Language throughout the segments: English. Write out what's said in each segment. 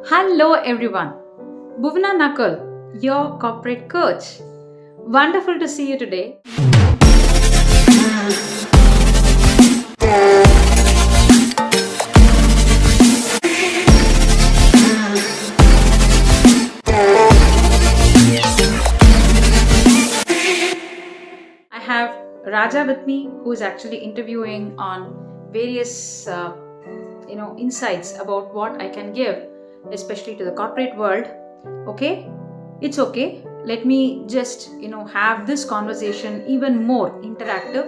Hello everyone. Bhuvna Nakul, your corporate coach. Wonderful to see you today. I have Raja with me who is actually interviewing on various insights about what I can give, especially to the corporate world. Okay, it's okay. Let me just have this conversation even more interactive,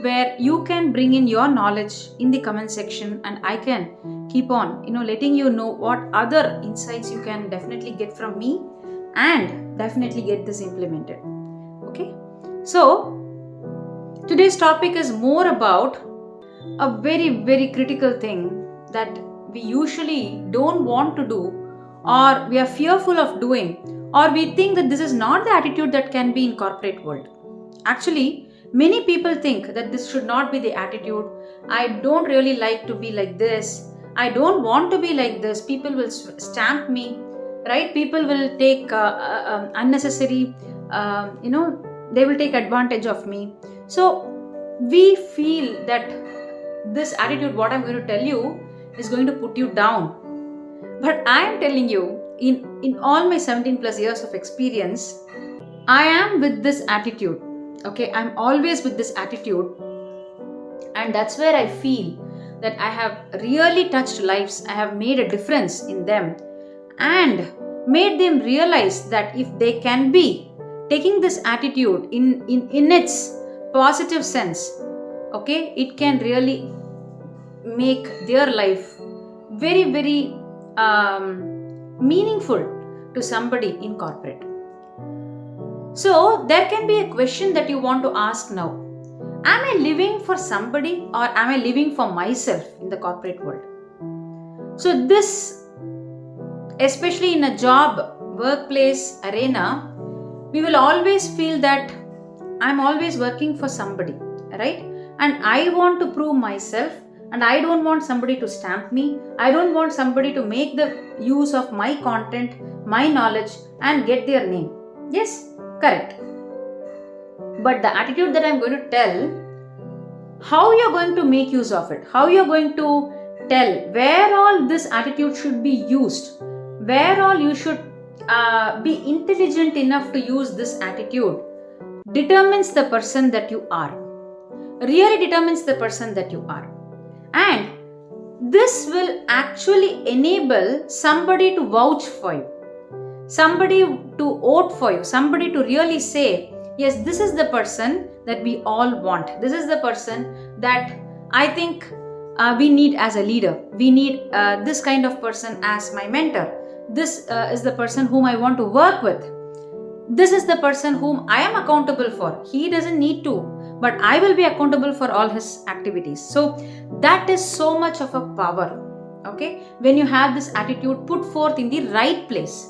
where you can bring in your knowledge in the comment section, and I can keep on letting you know what other insights you can definitely get from me, and definitely get this implemented. Okay, so today's topic is more about a very critical thing that we usually don't want to do, or we are fearful of doing, or we think that this is not the attitude that can be in corporate world. Actually, many people think that this should not be the attitude. I don't really like to be like this. I don't want to be like this. People will stamp me, right? People will take unnecessary, they will take advantage of me. So we feel that this attitude, what I'm going to tell you, is going to put you down. But I am telling you, in all my 17 plus years of experience, I am with this attitude. Okay, I'm always with this attitude, and that's where I feel that I have really touched lives. I have made a difference in them and made them realize that if they can be taking this attitude in its positive sense, okay, it can really make their life very meaningful to somebody in corporate. So there can be a question that you want to ask now: am I living for somebody, or am I living for myself in the corporate world? So this, especially in a job workplace arena, we will always feel that I'm always working for somebody, right? And I want to prove myself, and I don't want somebody to stamp me. I don't want somebody to make the use of my content, my knowledge, and get their name. Yes, correct. But the attitude that I'm going to tell, how you're going to make use of it, how you're going to tell where all this attitude should be used, where all you should be intelligent enough to use this attitude, determines the person that you are. Really determines the person that you are. And this will actually enable somebody to vouch for you, somebody to vote for you, somebody to really say, yes, this is the person that we all want. This is the person that I think we need as a leader. We need this kind of person as my mentor. This is the person whom I want to work with. This is the person whom I am accountable for. He doesn't need to, but I will be accountable for all his activities. So that is so much of a power, okay, when you have this attitude put forth in the right place.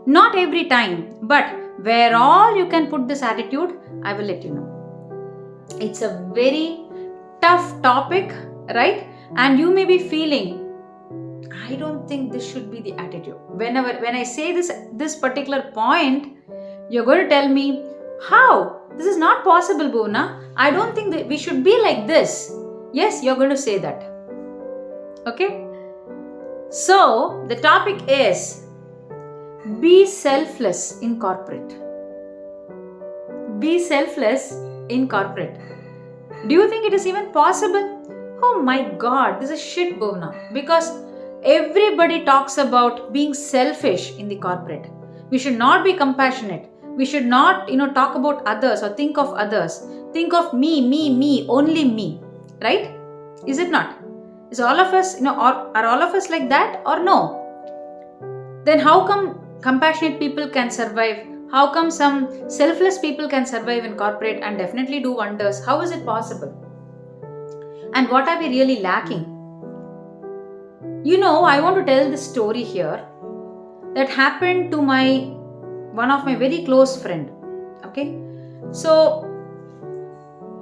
Not every time, but where all you can put this attitude, I will let you know. It's a very tough topic, right? And you may be feeling, I don't think this should be the attitude. When I say this particular point, you're going to tell me, how? This is not possible, Bhuvna. I don't think that we should be like this. Yes, you're going to say that. Okay? So, the topic is be selfless in corporate. Be selfless in corporate. Do you think it is even possible? Oh my God, this is shit, Bhuvna. Because everybody talks about being selfish in the corporate. We should not be compassionate. We should not, talk about others or think of others. Think of me, only me. Right? Is it not? Is all of us, are all of us like that or no? Then how come compassionate people can survive? How come some selfless people can survive in corporate and definitely do wonders? How is it possible? And what are we really lacking? I want to tell this story here that happened to one of my very close friend. Okay, so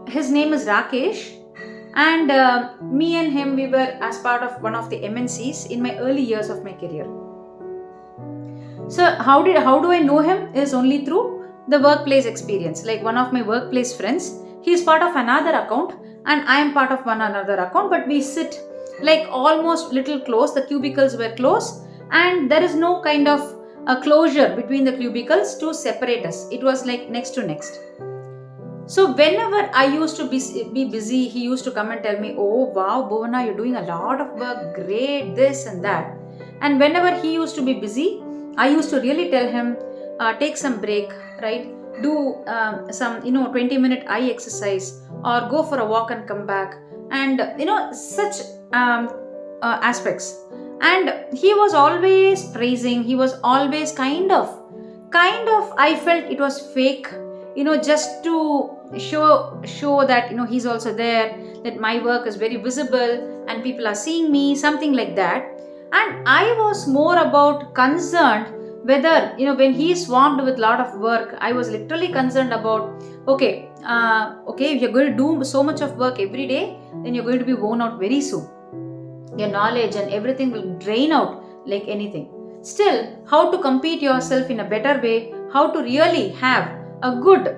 his name is Rakesh, and me and him, we were as part of one of the MNCs in my early years of my career. So how do I know him is only through the workplace experience. Like one of my workplace friends, he is part of another account and I am part of one another account, but we sit like almost little close. The cubicles were close, and there is no kind of a closure between the cubicles to separate us. It was like next to next. So whenever I used to be busy, he used to come and tell me, "Oh wow, Bhuvana, you're doing a lot of work, great, this and that." And whenever he used to be busy, I used to really tell him, take some break, right? Do some 20-minute eye exercise, or go for a walk and come back, and such aspects. And he was always praising. He was always kind of. I felt it was fake, just to show that he's also there, that my work is very visible and people are seeing me, something like that. And I was more about concerned whether when he is swamped with a lot of work, I was literally concerned about, okay, if you're going to do so much of work every day, then you're going to be worn out very soon. Your knowledge and everything will drain out like anything. Still, how to compete yourself in a better way, how to really have a good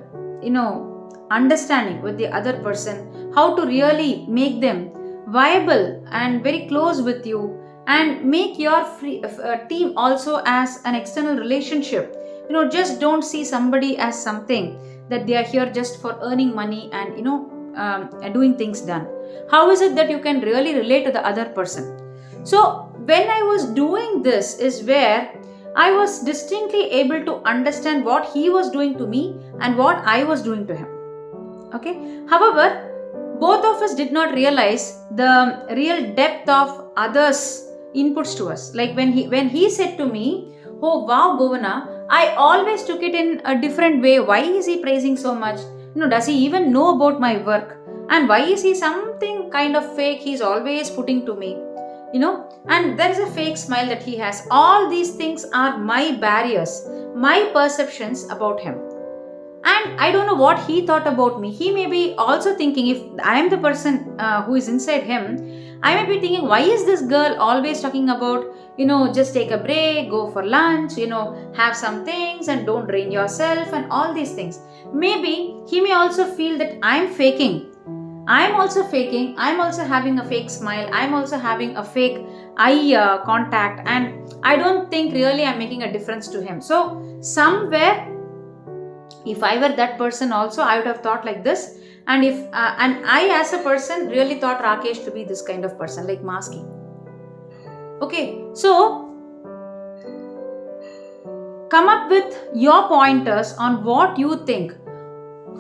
understanding with the other person, how to really make them viable and very close with you, and make your team also as an external relationship. Just don't see somebody as something that they are here just for earning money and doing things done. How is it that you can really relate to the other person? So when I was doing this is where I was distinctly able to understand what he was doing to me and what I was doing to him. Okay. However, both of us did not realize the real depth of others inputs to us. Like when he said to me, "Oh wow, Bhuvana," I always took it in a different way. Why is he praising so much? Does he even know about my work? And why is he something kind of fake he's always putting to me? And there is a fake smile that he has. All these things are my barriers, my perceptions about him. And I don't know what he thought about me. He may be also thinking, if I am the person who is inside him, I may be thinking, why is this girl always talking about just take a break, go for lunch, have some things and don't drain yourself and all these things. Maybe he may also feel that I'm faking. I'm also faking. I'm also having a fake smile. I'm also having a fake eye contact, and I don't think really I'm making a difference to him. So somewhere, if I were that person also, I would have thought like this. And if and I as a person really thought Rakesh to be this kind of person, like masking. Okay, so come up with your pointers on what you think,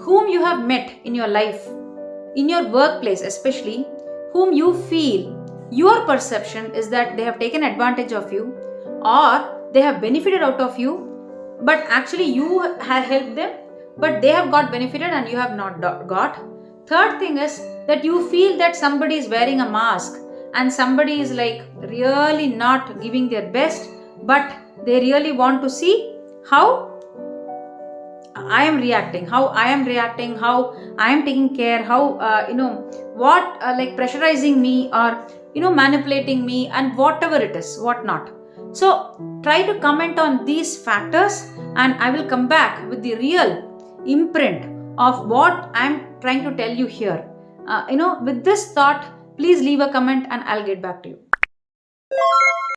whom you have met in your life, in your workplace especially, whom you feel your perception is that they have taken advantage of you, or they have benefited out of you, but actually you have helped them, but they have got benefited and you have not got. Third thing is that you feel that somebody is wearing a mask and somebody is like really not giving their best, but they really want to see how I am reacting, how I am reacting, how I am taking care, how what like pressurizing me, or manipulating me, and whatever it is, what not. So try to comment on these factors, and I will come back with the real imprint of what I am trying to tell you here. With this thought, please leave a comment, and I'll get back to you.